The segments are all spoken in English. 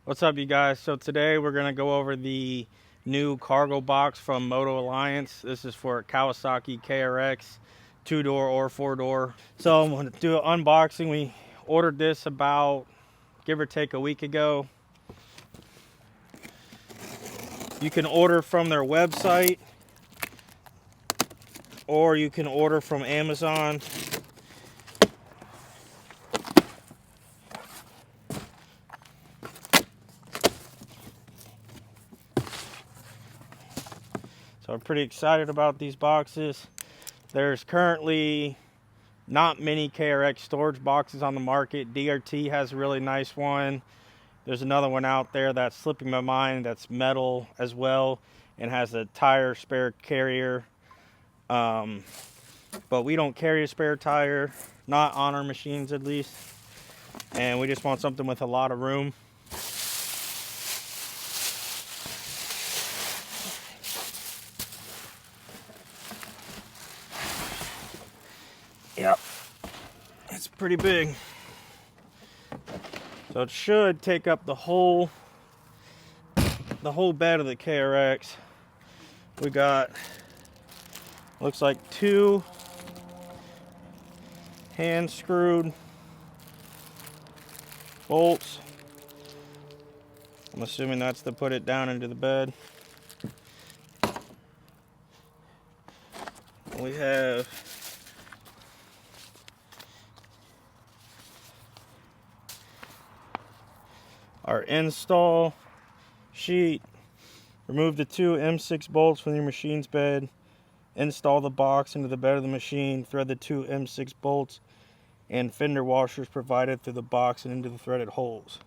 What's up, you guys? So today we're going to go over the new cargo box from Motoalliance. This is for Kawasaki KRX, 2-door or 4-door. So I'm going to do an unboxing. We ordered this about, give or take, a week ago. You can order from their website or you can order from Amazon. So I'm pretty excited about these boxes. There's currently not many KRX storage boxes on the market. DRT has a really nice one. There's another one out there that's slipping my mind that's metal as well and has a tire spare carrier. But we don't carry a spare tire, not on our machines at least. And we just want something with a lot of room. Yep, it's pretty big. So it should take up the whole bed of the KRX. We got, looks like 2 hand screwed bolts. I'm assuming that's to put it down into the bed. We have our install sheet. Remove the 2 M6 bolts from your machine's bed. Install the box into the bed of the machine. Thread the 2 M6 bolts and fender washers provided through the box and into the threaded holes.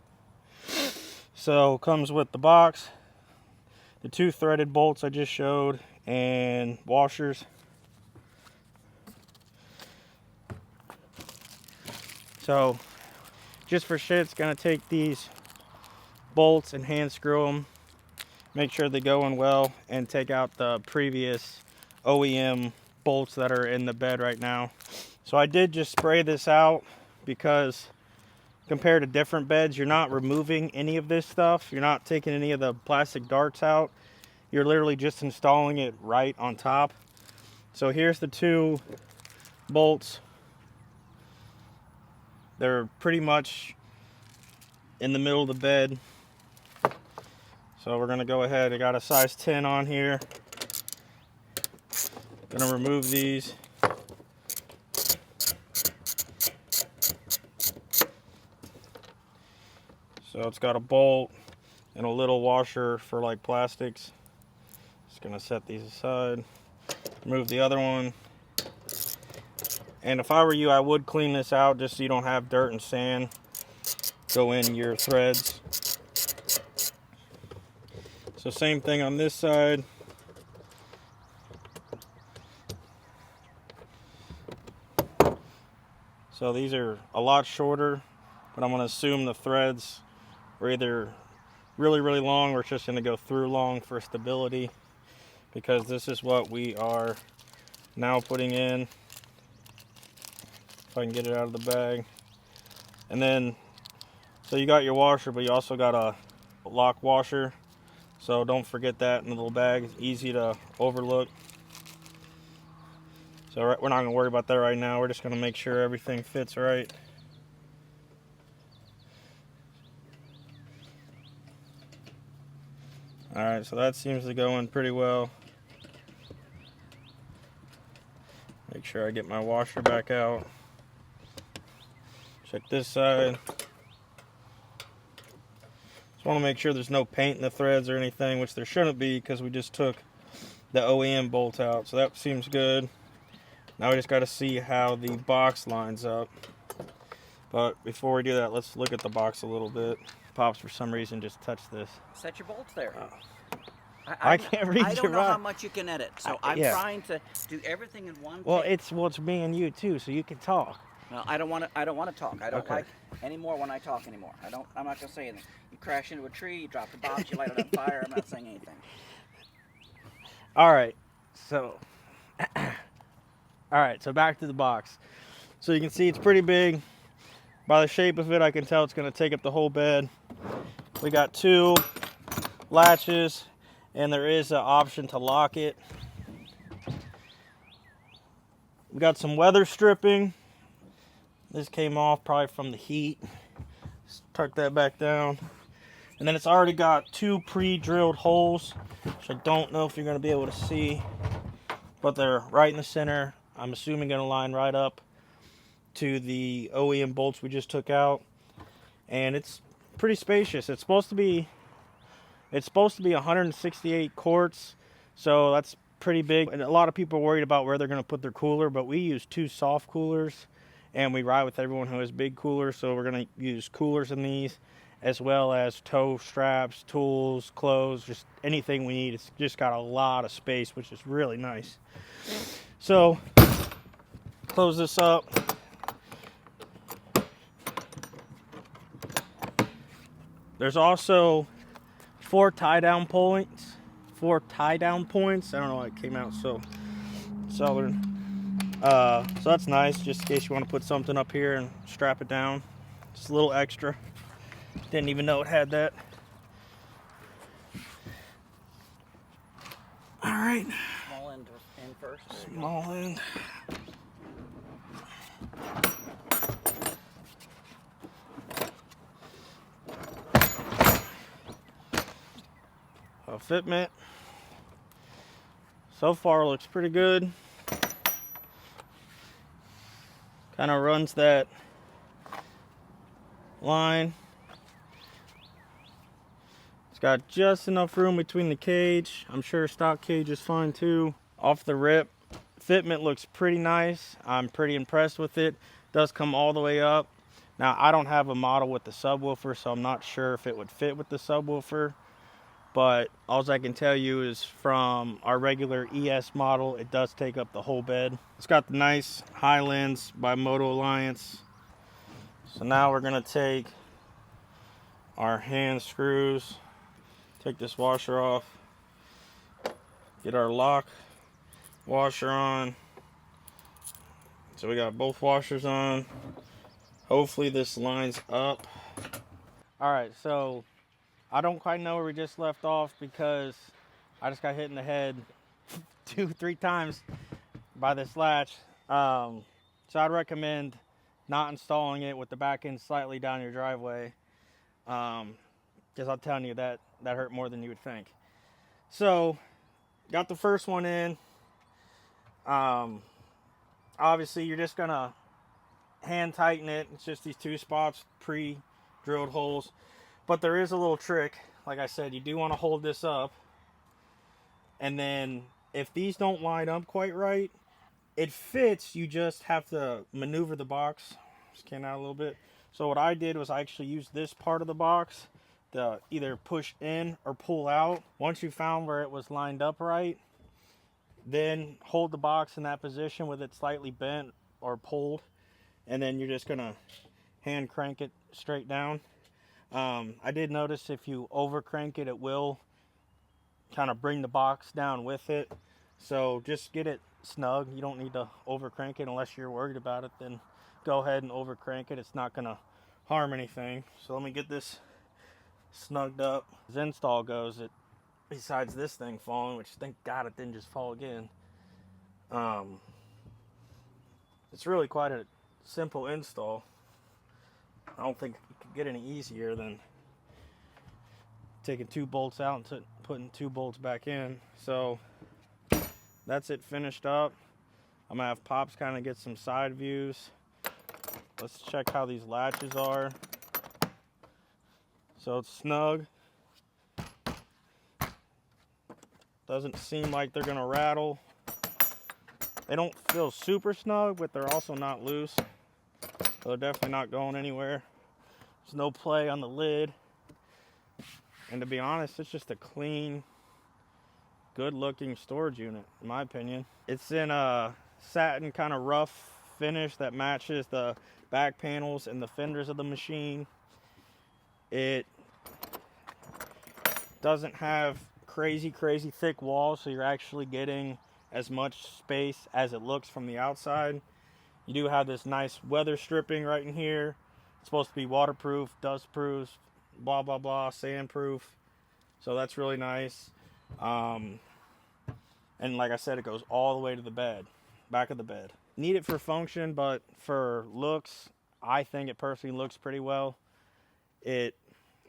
So comes with the box, the 2 threaded bolts I just showed, and washers. So just for shit, it's gonna take these bolts and hand screw them, make sure they go in well, and take out the previous OEM bolts that are in the bed right now. So I did just spray this out because compared to different beds, you're not removing any of this stuff. You're not taking any of the plastic darts out. You're literally just installing it right on top. So here's the 2 bolts. They're pretty much in the middle of the bed. So we're gonna go ahead. I got a size 10 on here. Gonna remove these. So it's got a bolt and a little washer for like plastics. Just gonna set these aside. Remove the other one. And if I were you, I would clean this out just so you don't have dirt and sand go in your threads. So same thing on this side. So these are a lot shorter, but I'm going to assume the threads are either really, really long or it's just going to go through long for stability, because this is what we are now putting in. If I can get it out of the bag. And then, so you got your washer, but you also got a lock washer. So don't forget that in the little bag. It's easy to overlook. So we're not going to worry about that right now. We're just going to make sure everything fits right. Alright, so that seems to go in pretty well. Make sure I get my washer back out. Check this side. Just want to make sure there's no paint in the threads or anything, which there shouldn't be because we just took the OEM bolt out. So that seems good. Now we just got to see how the box lines up. But before we do that, let's look at the box a little bit. Pops, for some reason, just touched this. Set your bolts there. I can't read I don't know your how much you can edit, so I'm trying to do everything in one. Well, take. it's me and you too, so you can talk. Well, I don't want to talk. I don't like anymore when I talk anymore. I'm not gonna say anything. You crash into a tree, you drop the box, you light it on fire. I'm not saying anything. All right, so back to the box. So you can see it's pretty big. By the shape of it, I can tell it's going to take up the whole bed. We got 2 latches, and there is an option to lock it. We got some weather stripping. This came off probably from the heat. Just tuck that back down. And then it's already got 2 pre-drilled holes, which I don't know if you're going to be able to see, but they're right in the center. I'm assuming going to line right up to the OEM bolts we just took out. And it's pretty spacious. It's supposed to be 168 quarts, so that's pretty big. And a lot of people are worried about where they're going to put their cooler, but we use 2 soft coolers, and we ride with everyone who has big coolers, so we're going to use coolers in these, as well as tow straps, tools, clothes, just anything we need. It's just got a lot of space, which is really nice. So close this up. There's also 4 tie-down points. I don't know why it came out so southern. So that's nice, just in case you want to put something up here and strap it down. Just a little extra. Didn't even know it had that. All right. Small end in first. Small end. Fitment. So far looks pretty good. Kind of runs that line. It's got just enough room between the cage. I'm sure stock cage is fine too. Off the rip, fitment looks pretty nice. I'm pretty impressed with it. Does come all the way up. Now I don't have a model with the subwoofer, so I'm not sure if it would fit with the subwoofer. But all I can tell you is from our regular ES model, it does take up the whole bed. It's got the nice Highlands by Motoalliance. So now we're gonna take our hand screws, take this washer off, get our lock washer on. So we got both washers on. Hopefully this lines up. All right, so I don't quite know where we just left off because I just got hit in the head 2-3 times by this latch. So I'd recommend not installing it with the back end slightly down your driveway, because I'm telling you that hurt more than you would think. So got the first one in. Obviously you're just gonna hand tighten it. It's just these 2 spots, pre-drilled holes. But there is a little trick. Like I said, you do want to hold this up. And then if these don't line up quite right, it fits. You just have to maneuver the box. Just came out a little bit. So what I did was I actually used this part of the box to either push in or pull out. Once you found where it was lined up right, then hold the box in that position with it slightly bent or pulled. And then you're just going to hand crank it straight down. I did notice if you over crank it, it will kind of bring the box down with it. So just get it snug. You don't need to over crank it unless you're worried about it. Then go ahead and over crank it. It's not going to harm anything. So let me get this snugged up. As install goes, besides this thing falling, which thank God it didn't just fall again. It's really quite a simple install. I don't think it could get any easier than taking 2 bolts out and putting 2 bolts back in. So that's it finished up. I'm gonna have Pops kind of get some side views. Let's check how these latches are. So it's snug. Doesn't seem like they're gonna rattle. They don't feel super snug, but they're also not loose. So they're definitely not going anywhere. There's no play on the lid. And to be honest, it's just a clean, good looking storage unit, in my opinion. It's in a satin kind of rough finish that matches the back panels and the fenders of the machine. It doesn't have crazy thick walls, so you're actually getting as much space as it looks from the outside. You do have this nice weather stripping right in here. It's supposed to be waterproof, dustproof, blah blah blah, sandproof. So that's really nice. And like I said, it goes all the way to the bed, back of the bed. Need it for function, but for looks, I think it personally looks pretty well. It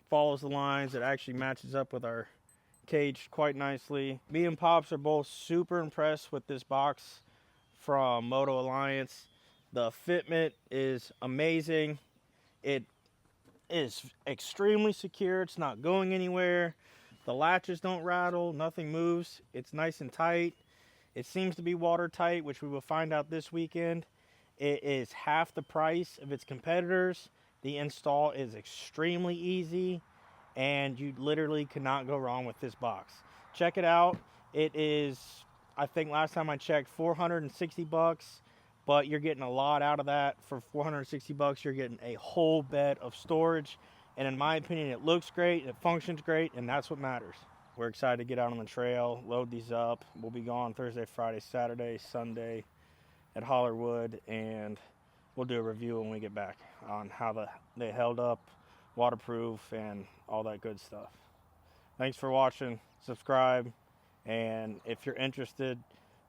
follows the lines. It actually matches up with our cage quite nicely. Me and Pops are both super impressed with this box from Motoalliance. The fitment is amazing. It is extremely secure. It's not going anywhere. The latches don't rattle. Nothing moves. It's nice and tight. It seems to be watertight, which we will find out this weekend. It is half the price of its competitors. The install is extremely easy, and you literally cannot go wrong with this box. Check it out. It is, I think last time I checked, 460 bucks, but you're getting a lot out of that. For 460 bucks, you're getting a whole bed of storage, and in my opinion, it looks great, it functions great, and that's what matters. We're excited to get out on the trail, load these up. We'll be gone Thursday, Friday, Saturday, Sunday at Hollywood, and we'll do a review when we get back on how they held up, waterproof, and all that good stuff. Thanks for watching. Subscribe, and if you're interested,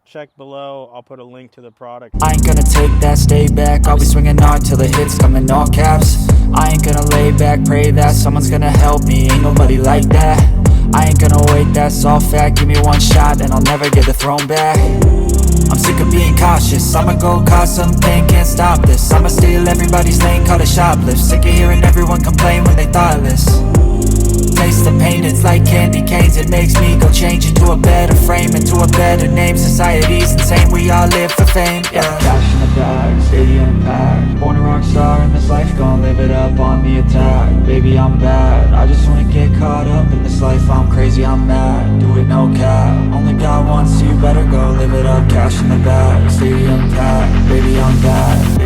check below. I'll put a link to the product. I ain't gonna take that, stay back. I'll be swinging hard till the hits come in all caps. I ain't gonna lay back, pray that someone's gonna help me. Ain't nobody like that. I ain't gonna wait, that's all fact. Give me one shot and I'll never get the throne back. I'm sick of being cautious. I'ma go cause something, can't stop this. I'ma steal everybody's lane, call it shoplift. Sick of hearing everyone complain when they thoughtless. Taste the pain, it's like candy canes. It makes me go change into a better frame, into a better name. Society's insane, we all live for fame, yeah. Cash in the bag, stadium packed. Born a rock star in this life, gon' live it up on the attack. Baby, I'm bad, I just wanna get caught up in this life. I'm crazy, I'm mad, do it no cap. Only God wants you, better go live it up. Cash in the bag, stadium packed. Baby, I'm bad.